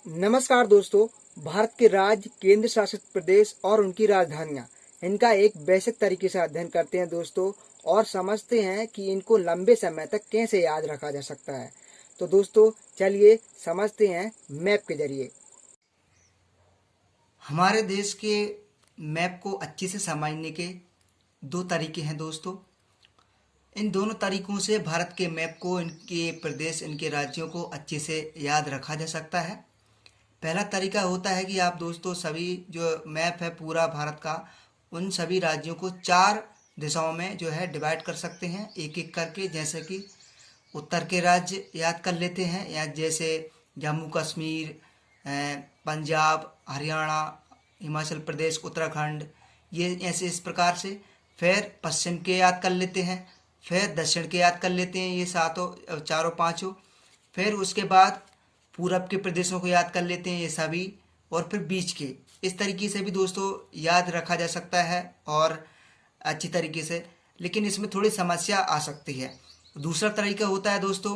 नमस्कार दोस्तों। भारत के राज्य, केंद्र शासित प्रदेश और उनकी राजधानियां, इनका एक बेसिक तरीके से अध्ययन करते हैं दोस्तों, और समझते हैं कि इनको लंबे समय तक कैसे याद रखा जा सकता है। तो दोस्तों चलिए समझते हैं मैप के जरिए। हमारे देश के मैप को अच्छे से समझने के दो तरीके हैं दोस्तों। इन दोनों तरीकों से भारत के मैप को, इनके प्रदेश, इनके राज्यों को अच्छे से याद रखा जा सकता है। पहला तरीका होता है कि आप दोस्तों सभी जो मैप है पूरा भारत का, उन सभी राज्यों को 4 दिशाओं में जो है डिवाइड कर सकते हैं, एक एक करके। जैसे कि उत्तर के राज्य याद कर लेते हैं, या जैसे जम्मू कश्मीर, पंजाब, हरियाणा, हिमाचल प्रदेश, उत्तराखंड, ये ऐसे इस प्रकार से। फिर पश्चिम के याद कर लेते हैं, फिर दक्षिण के याद कर लेते हैं, ये सातों चारों पांचों। फिर उसके बाद पूरब के प्रदेशों को याद कर लेते हैं, ये सभी। और फिर बीच के, इस तरीके से भी दोस्तों याद रखा जा सकता है और अच्छी तरीके से। लेकिन इसमें थोड़ी समस्या आ सकती है। दूसरा तरीका होता है दोस्तों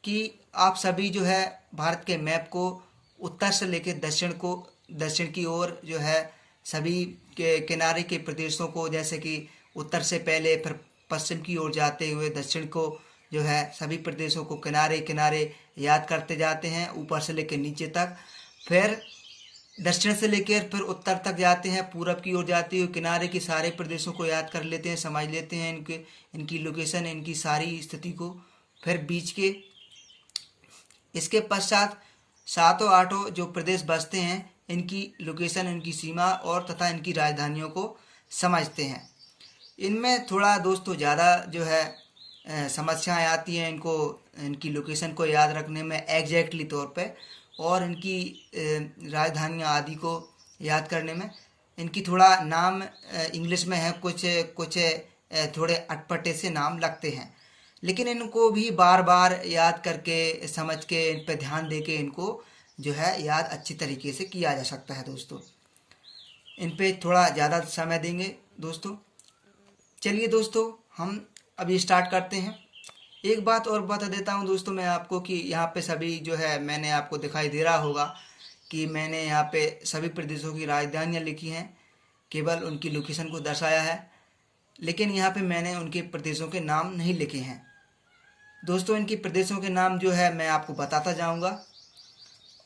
कि आप सभी जो है भारत के मैप को उत्तर से लेकर दक्षिण की ओर जो है सभी के किनारे के प्रदेशों को, जैसे कि उत्तर से पहले फिर पश्चिम की ओर जाते हुए दक्षिण को जो है सभी प्रदेशों को किनारे किनारे याद करते जाते हैं, ऊपर से लेकर नीचे तक। फिर दक्षिण से लेकर फिर उत्तर तक जाते हैं, पूरब की ओर जाते हुए किनारे के सारे प्रदेशों को याद कर लेते हैं, समझ लेते हैं इनकी लोकेशन, इनकी सारी स्थिति को। फिर बीच के, इसके पश्चात सातों आठों जो प्रदेश बसते हैं, इनकी लोकेशन, इनकी सीमा और तथा इनकी राजधानियों को समझते हैं। इनमें थोड़ा दोस्तों ज़्यादा जो है समस्याएं आती हैं इनको, इनकी लोकेशन को याद रखने में एग्जैक्टली तौर पे, और इनकी राजधानियाँ आदि को याद करने में। इनकी थोड़ा नाम इंग्लिश में है, कुछ कुछ थोड़े अटपटे से नाम लगते हैं। लेकिन इनको भी बार बार याद करके, समझ के, इन पे ध्यान दे के इनको जो है याद अच्छी तरीके से किया जा सकता है दोस्तों। इन पे थोड़ा ज़्यादा समय देंगे दोस्तों। चलिए दोस्तों हम अभी स्टार्ट करते हैं। एक बात और बता देता हूँ दोस्तों मैं आपको कि यहाँ पे सभी जो है, मैंने आपको दिखाई दे रहा होगा कि मैंने यहाँ पे सभी प्रदेशों की राजधानियाँ लिखी हैं, केवल उनकी लोकेशन को दर्शाया है। लेकिन यहाँ पे मैंने उनके प्रदेशों के नाम नहीं लिखे हैं दोस्तों। इनके प्रदेशों के नाम जो है मैं आपको बताता जाऊँगा।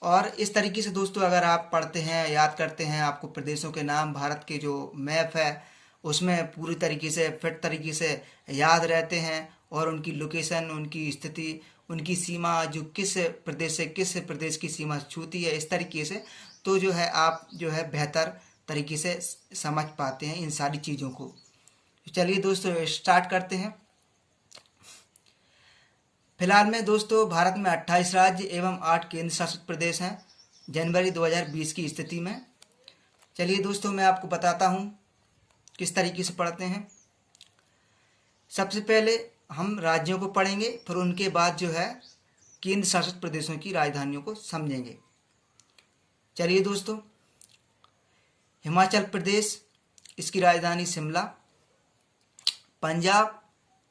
और इस तरीके से दोस्तों अगर आप पढ़ते हैं, याद करते हैं, आपको प्रदेशों के नाम भारत के जो मैप है उसमें पूरी तरीके से फिट तरीके से याद रहते हैं, और उनकी लोकेशन, उनकी स्थिति, उनकी सीमा, जो किस प्रदेश से किस प्रदेश की सीमा छूती है, इस तरीके से, तो जो है आप जो है बेहतर तरीके से समझ पाते हैं इन सारी चीज़ों को। चलिए दोस्तों स्टार्ट करते हैं। फिलहाल में दोस्तों भारत में 28 राज्य एवं 8 केंद्र शासित प्रदेश हैं जनवरी 2020 की स्थिति में। चलिए दोस्तों मैं आपको बताता हूँ किस तरीके से पढ़ते हैं। सबसे पहले हम राज्यों को पढ़ेंगे, फिर उनके बाद जो है केंद्र शासित प्रदेशों की राजधानियों को समझेंगे। चलिए दोस्तों, हिमाचल प्रदेश, इसकी राजधानी शिमला। पंजाब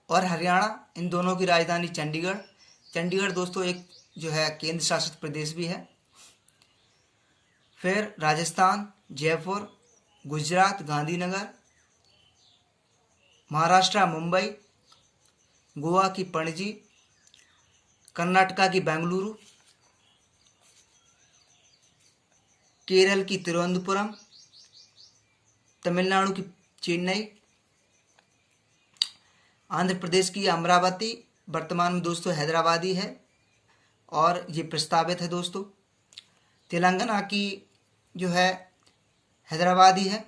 और हरियाणा, इन दोनों की राजधानी चंडीगढ़। चंडीगढ़ दोस्तों एक जो है केंद्र शासित प्रदेश भी है। फिर राजस्थान जयपुर, गुजरात गांधीनगर, महाराष्ट्र मुंबई, गोवा की पणजी, कर्नाटका की बेंगलुरु, केरल की तिरुवनंतपुरम, तमिलनाडु की चेन्नई, आंध्र प्रदेश की अमरावती, वर्तमान में दोस्तों हैदराबादी है और ये प्रस्तावित है दोस्तों। तेलंगाना की जो है हैदराबादी है,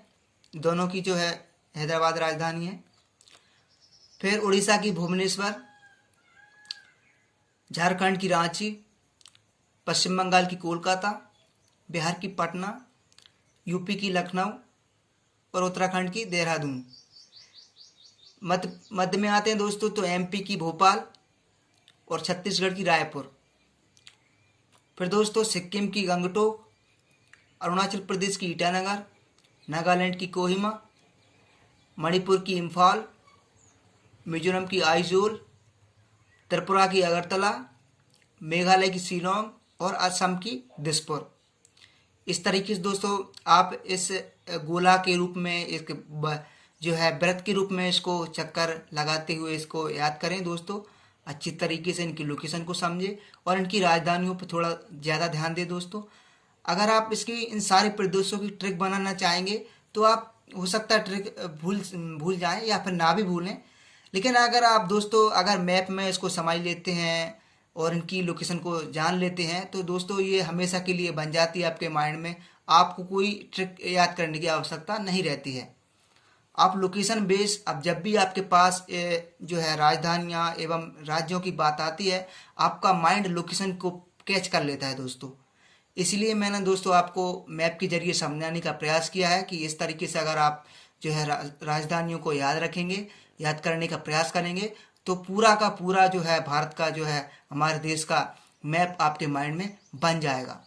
दोनों की जो है हैदराबाद राजधानी है। फिर उड़ीसा की भुवनेश्वर, झारखंड की रांची, पश्चिम बंगाल की कोलकाता, बिहार की पटना, यूपी की लखनऊ और उत्तराखंड की देहरादून। मध्य में आते हैं दोस्तों तो एमपी की भोपाल और छत्तीसगढ़ की रायपुर। फिर दोस्तों सिक्किम की गंगटोक, अरुणाचल प्रदेश की ईटानगर, नागालैंड की कोहिमा, मणिपुर की इम्फाल, मिजोरम की आइजोल, त्रिपुरा की अगरतला, मेघालय की शिलोंग और असम की दिसपुर। इस तरीके से दोस्तों आप इस गोला के रूप में एक जो है व्रत के रूप में इसको चक्कर लगाते हुए इसको याद करें दोस्तों। अच्छी तरीके से इनकी लोकेशन को समझें और इनकी राजधानियों पर थोड़ा ज़्यादा ध्यान दें दोस्तों। अगर आप इसकी इन सारे प्रदेशों की ट्रिक बनाना चाहेंगे तो आप हो सकता है ट्रिक भूल जाएं या फिर ना भी भूलें। लेकिन अगर आप दोस्तों अगर मैप में इसको समझ लेते हैं और इनकी लोकेशन को जान लेते हैं तो दोस्तों ये हमेशा के लिए बन जाती है आपके माइंड में। आपको कोई ट्रिक याद करने की आवश्यकता नहीं रहती है। आप लोकेशन बेस, अब जब भी आपके पास जो है राजधानियाँ एवं राज्यों की बात आती है आपका माइंड लोकेशन को कैच कर लेता है दोस्तों। इसलिए मैंने दोस्तों आपको मैप के जरिए समझाने का प्रयास किया है कि इस तरीके से अगर आप जो है राजधानियों को याद रखेंगे, याद करने का प्रयास करेंगे तो पूरा का पूरा जो है भारत का जो है हमारे देश का मैप आपके माइंड में बन जाएगा।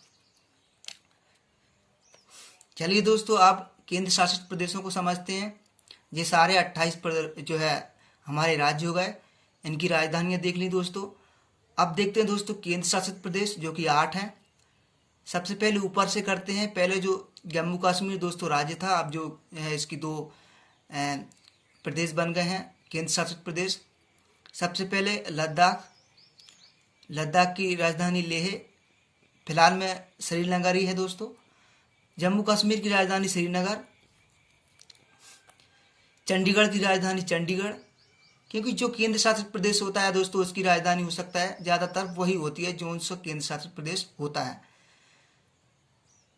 चलिए दोस्तों आप केंद्र शासित प्रदेशों को समझते हैं। ये सारे 28 जो है हमारे राज्य हो गए, इनकी राजधानियाँ देख ली दोस्तों। अब देखते हैं दोस्तों केंद्र शासित प्रदेश जो कि 8 हैं। सबसे पहले ऊपर से करते हैं। पहले जो जम्मू कश्मीर दोस्तों राज्य था, अब जो है इसकी 2 प्रदेश बन गए हैं केंद्र शासित प्रदेश। सबसे पहले लद्दाख, लद्दाख की राजधानी लेह, फिलहाल में श्रीनगर ही है दोस्तों। जम्मू कश्मीर की राजधानी श्रीनगर, चंडीगढ़ की राजधानी चंडीगढ़, क्योंकि जो केंद्र शासित प्रदेश होता है दोस्तों उसकी राजधानी हो सकता है ज़्यादातर वही होती है जो उनसे केंद्र शासित प्रदेश होता है।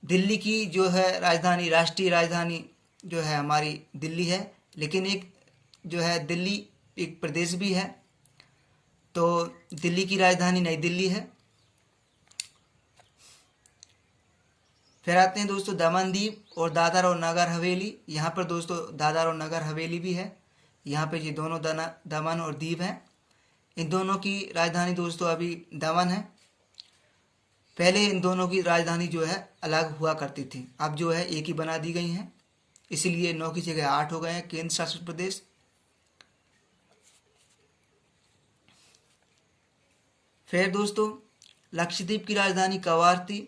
दिल्ली की जो है राजधानी, राष्ट्रीय राजधानी जो है हमारी दिल्ली है, लेकिन एक जो है दिल्ली एक प्रदेश भी है तो दिल्ली की राजधानी नई दिल्ली है। फिर आते हैं दोस्तों दमन दीव और दादर और नगर हवेली। यहाँ पर दोस्तों दादर और नगर हवेली भी है। यहाँ पे ये दोनों दमन और दीव हैं। इन दोनों की राजधानी दोस्तों अभी दमन है। पहले इन दोनों की राजधानी जो है अलग हुआ करती थी, अब जो है एक ही बना दी गई हैं, इसीलिए 9 की जगह 8 हो गए हैं केंद्र शासित प्रदेश। फिर दोस्तों लक्षद्वीप की राजधानी कवारती,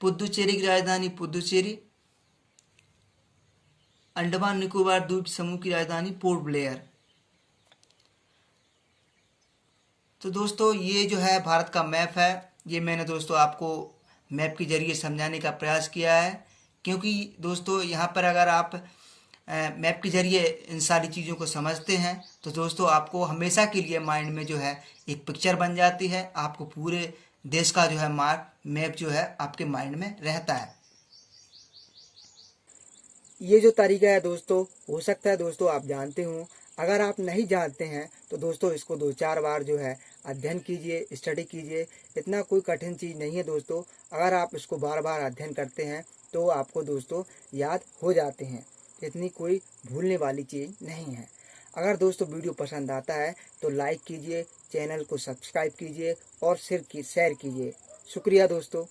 पुदुचेरी की राजधानी पुदुचेरी, अंडमान निकोबार द्वीप समूह की राजधानी पोर्ट ब्लेयर। तो दोस्तों ये जो है भारत का मैप है, ये मैंने दोस्तों आपको मैप के जरिए समझाने का प्रयास किया है, क्योंकि दोस्तों यहाँ पर अगर आप मैप के जरिए इन सारी चीज़ों को समझते हैं तो दोस्तों आपको हमेशा के लिए माइंड में जो है एक पिक्चर बन जाती है। आपको पूरे देश का जो है मैप जो है आपके माइंड में रहता है। ये जो तरीका है दोस्तों, हो सकता है दोस्तों आप जानते हो। अगर आप नहीं जानते हैं तो दोस्तों इसको 2-4 बार जो है अध्ययन कीजिए, स्टडी कीजिए। इतना कोई कठिन चीज़ नहीं है दोस्तों। अगर आप इसको बार बार अध्ययन करते हैं तो आपको दोस्तों याद हो जाते हैं। इतनी कोई भूलने वाली चीज़ नहीं है। अगर दोस्तों वीडियो पसंद आता है तो लाइक कीजिए, चैनल को सब्सक्राइब कीजिए और शेयर कीजिए। शुक्रिया दोस्तों।